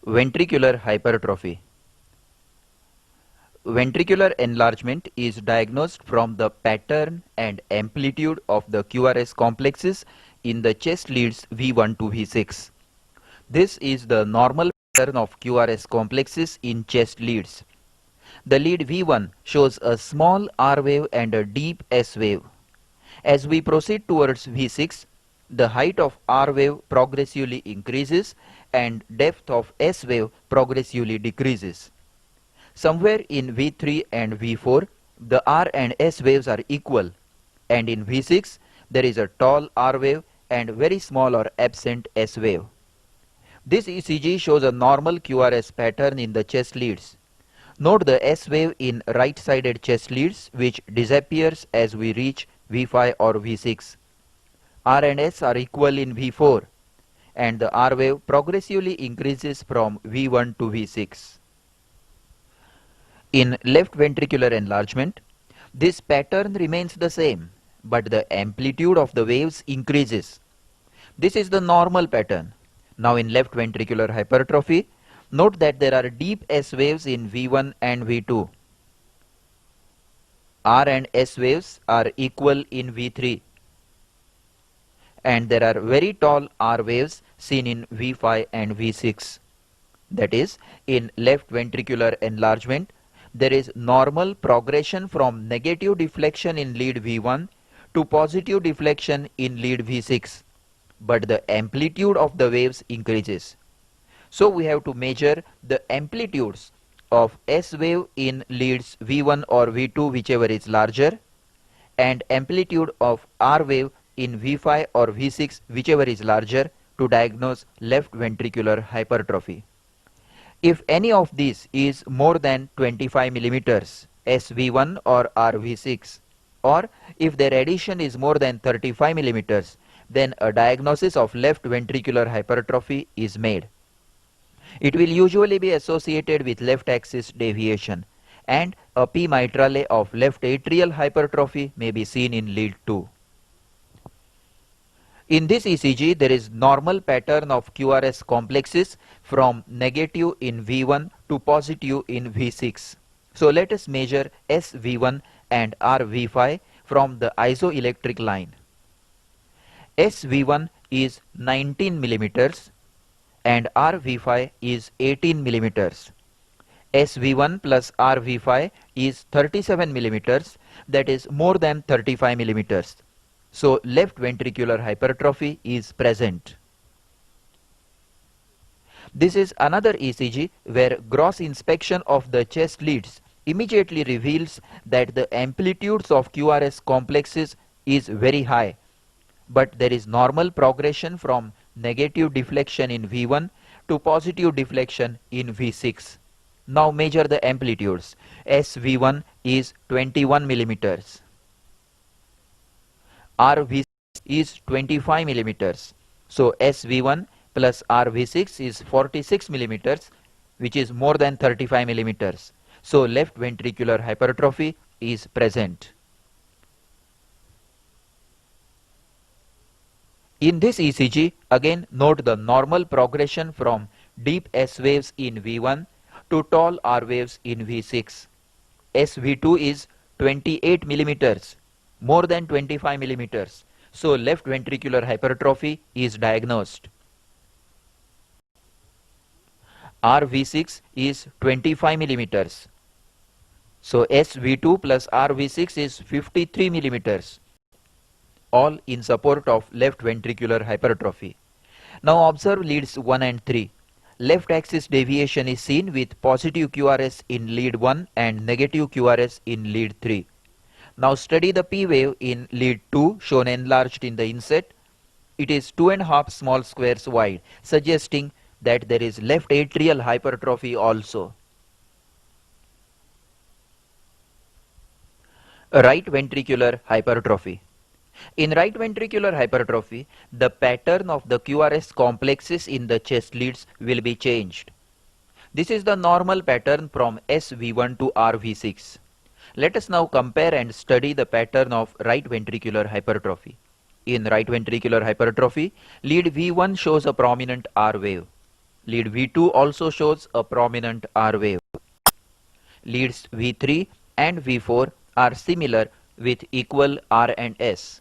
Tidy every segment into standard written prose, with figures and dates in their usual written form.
Ventricular hypertrophy. Ventricular enlargement is diagnosed from the pattern and amplitude of the QRS complexes in the chest leads V1 to V6. This is the normal pattern of QRS complexes in chest leads. The lead V1 shows a small R wave and a deep S wave. As we proceed towards V6, the height of R wave progressively increases and depth of S wave progressively decreases. Somewhere in V3 and V4, the R and S waves are equal, and in V6, there is a tall R wave and very small or absent S wave. This ECG shows a normal QRS pattern in the chest leads. Note the S wave in right-sided chest leads, which disappears as we reach V5 or V6. R and S are equal in V4, and the R wave progressively increases from V1 to V6. In left ventricular enlargement, this pattern remains the same, but the amplitude of the waves increases. This is the normal pattern. Now in left ventricular hypertrophy, note that there are deep S waves in V1 and V2. R and S waves are equal in V3. And there are very tall R waves seen in V5 and V6. That is, in left ventricular enlargement, there is normal progression from negative deflection in lead V1 to positive deflection in lead V6, but the amplitude of the waves increases. So we have to measure the amplitudes of S wave in leads V1 or V2, whichever is larger, and amplitude of R wave in V5 or V6, whichever is larger, to diagnose left ventricular hypertrophy. If any of these is more than 25 millimeters, SV1 or RV6, or if their addition is more than 35 millimeters, then a diagnosis of left ventricular hypertrophy is made. It will usually be associated with left axis deviation, and a P mitrale of left atrial hypertrophy may be seen in lead 2. In this ECG, there is normal pattern of QRS complexes from negative in V1 to positive in V6. So let us measure SV1 and RV5 from the isoelectric line. SV1 is 19 millimeters and RV5 is 18 millimeters. SV1 plus RV5 is 37 millimeters, that is more than 35 millimeters. So left ventricular hypertrophy is present. This is another ECG where gross inspection of the chest leads immediately reveals that the amplitudes of QRS complexes is very high, but there is normal progression from negative deflection in V1 to positive deflection in V6. Now measure the amplitudes. SV1 is 21 millimeters. RV6 is 25 millimeters. So SV1 plus RV6 is 46 millimeters, which is more than 35 millimeters. So left ventricular hypertrophy is present. In this ECG, again note the normal progression from deep S waves in V1 to tall R waves in V6. SV2 is 28 millimeters, more than 25 millimeters. So left ventricular hypertrophy is diagnosed. RV6 is 25 millimeters. So SV2 plus RV6 is 53 millimeters, all in support of left ventricular hypertrophy. Now observe leads 1 and 3. Left axis deviation is seen with positive QRS in lead 1 and negative QRS in lead 3. Now study the P wave in lead 2 shown enlarged in the inset. It is 2.5 small squares wide, suggesting that there is left atrial hypertrophy also. Right ventricular hypertrophy. In right ventricular hypertrophy, the pattern of the QRS complexes in the chest leads will be changed. This is the normal pattern from SV1 to RV6. Let us now compare and study the pattern of right ventricular hypertrophy. In right ventricular hypertrophy, lead V1 shows a prominent R wave. Lead V2 also shows a prominent R wave. Leads V3 and V4 are similar with equal R and S.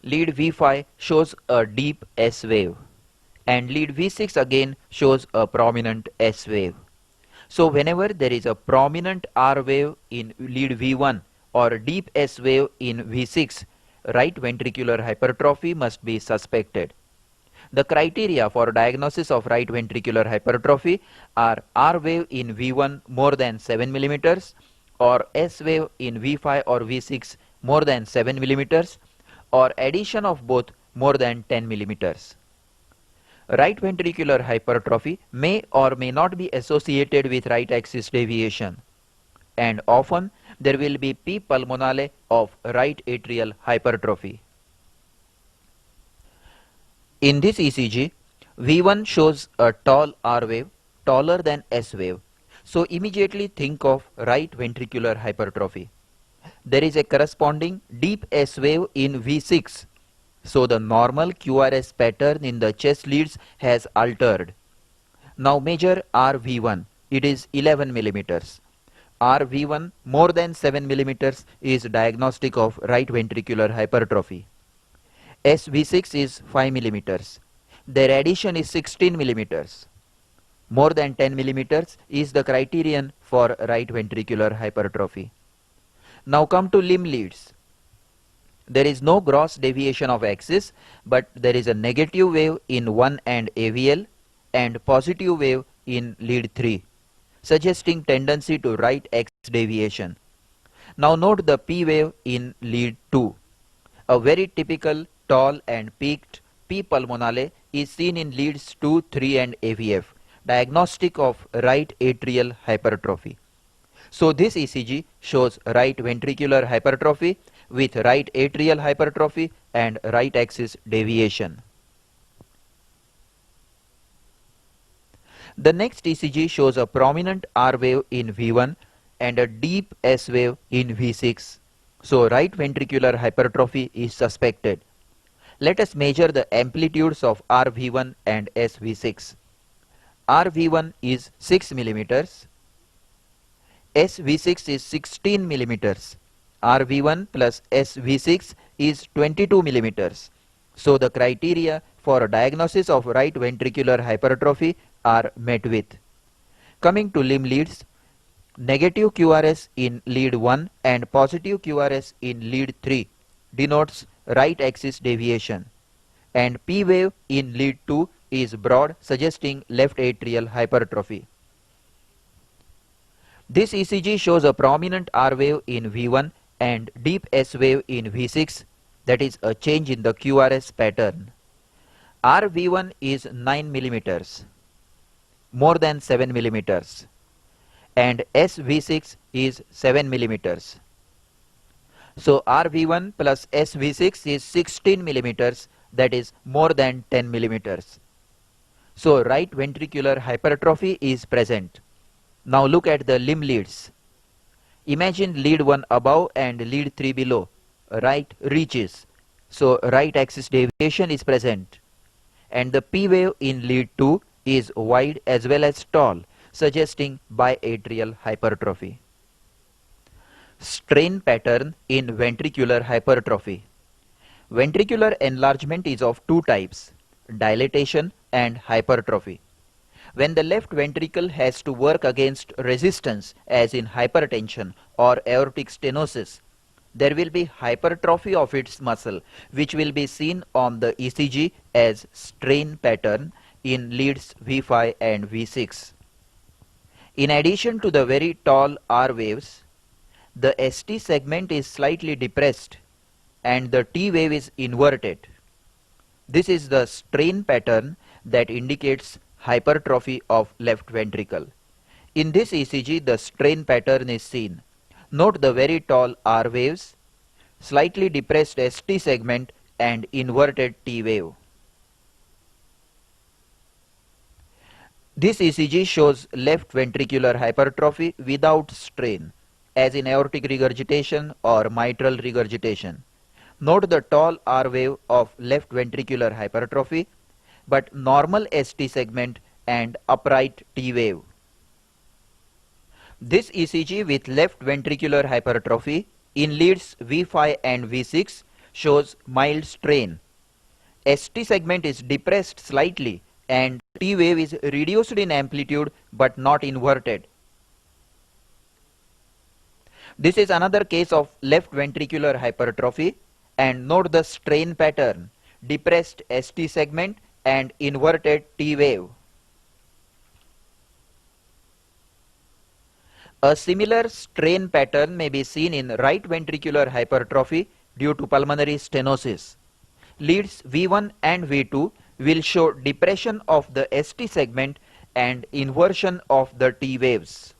Lead V5 shows a deep S wave, and lead V6 again shows a prominent S wave. So whenever there is a prominent R wave in lead V1 or deep S wave in V6, right ventricular hypertrophy must be suspected. The criteria for diagnosis of right ventricular hypertrophy are R wave in V1 more than 7 millimeters, or S wave in V5 or V6 more than 7 millimeters, or addition of both more than 10 millimeters. Right ventricular hypertrophy may or may not be associated with right axis deviation, and often there will be P pulmonale of right atrial hypertrophy. In this ECG, V1 shows a tall R wave, taller than S wave. So immediately think of right ventricular hypertrophy. There is a corresponding deep S wave in V6. So the normal QRS pattern in the chest leads has altered. Now measure RV1. It is 11 millimeters. RV1 more than 7 millimeters is diagnostic of right ventricular hypertrophy. SV6 is 5 millimeters. Their addition is 16 millimeters. More than 10 millimeters is the criterion for right ventricular hypertrophy. Now come to limb leads. There is no gross deviation of axis, but there is a negative wave in 1 and AVL and positive wave in lead 3, suggesting tendency to right axis deviation. Now note the P wave in lead 2. A very typical tall and peaked P pulmonale is seen in leads 2, 3 and AVF, diagnostic of right atrial hypertrophy. So this ECG shows right ventricular hypertrophy with right atrial hypertrophy and right axis deviation. The next ECG shows a prominent R wave in V1 and a deep S wave in V6. So right ventricular hypertrophy is suspected. Let us measure the amplitudes of RV1 and SV6. RV1 is 6 millimeters. SV6 is 16 millimeters. RV1 plus SV6 is 22 millimeters. So the criteria for diagnosis of right ventricular hypertrophy are met with. Coming to limb leads, negative QRS in lead 1 and positive QRS in lead 3 denotes right axis deviation, and P wave in lead 2 is broad, suggesting left atrial hypertrophy. This ECG shows a prominent R wave in V1 and deep S wave in V6, that is a change in the QRS pattern. RV1 is 9 millimeters, more than 7 millimeters, and SV6 is 7 millimeters. So RV1 plus SV6 is 16 millimeters, that is more than 10 millimeters. So right ventricular hypertrophy is present. Now look at the limb leads. Imagine lead 1 above and lead 3 below. Right reaches. So right axis deviation is present. And the P wave in lead 2 is wide as well as tall, suggesting biatrial hypertrophy. Strain pattern in ventricular hypertrophy. Ventricular enlargement is of two types, dilatation and hypertrophy. When the left ventricle has to work against resistance, as in hypertension or aortic stenosis, there will be hypertrophy of its muscle, which will be seen on the ECG as strain pattern in leads V5 and V6. In addition to the very tall R waves, the ST segment is slightly depressed and the T wave is inverted. This is the strain pattern that indicates hypertrophy of left ventricle. In this ECG, the strain pattern is seen. Note the very tall R waves, slightly depressed ST segment and inverted T wave. This ECG shows left ventricular hypertrophy without strain, as in aortic regurgitation or mitral regurgitation. Note the tall R wave of left ventricular hypertrophy but normal ST segment and upright T wave. This ECG with left ventricular hypertrophy in leads V5 and V6 shows mild strain. ST segment is depressed slightly and T wave is reduced in amplitude but not inverted. This is another case of left ventricular hypertrophy, and note the strain pattern: depressed ST segment and inverted T wave. A similar strain pattern may be seen in right ventricular hypertrophy due to pulmonary stenosis. Leads V1 and V2 will show depression of the ST segment and inversion of the T waves.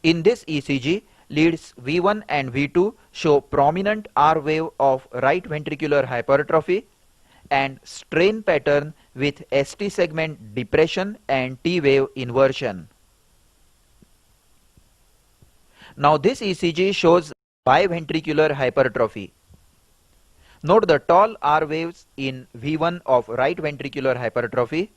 In this ECG, leads V1 and V2 show prominent R wave of right ventricular hypertrophy and strain pattern with ST segment depression and T wave inversion. Now this ECG shows biventricular hypertrophy. Note the tall R waves in V1 of right ventricular hypertrophy,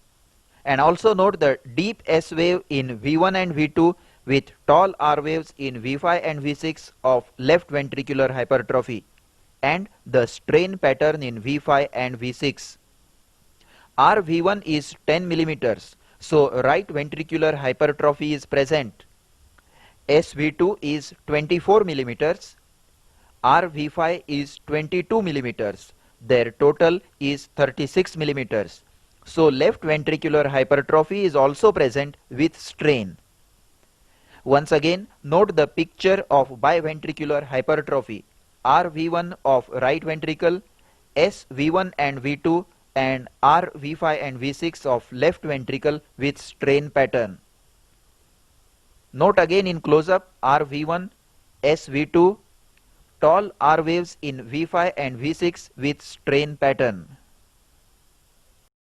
and also note the deep S wave in V1 and V2 with tall R waves in V5 and V6 of left ventricular hypertrophy, and the strain pattern in V5 and V6. RV1 is 10 millimeters, so right ventricular hypertrophy is present. SV2 is 24 millimeters. RV5 is 22 millimeters. Their total is 36 millimeters. So left ventricular hypertrophy is also present with strain. Once again, note the picture of biventricular hypertrophy: RV1 of right ventricle, SV1 and V2, and RV5 and V6 of left ventricle with strain pattern. Note again in close-up RV1, SV2, tall R waves in V5 and V6 with strain pattern.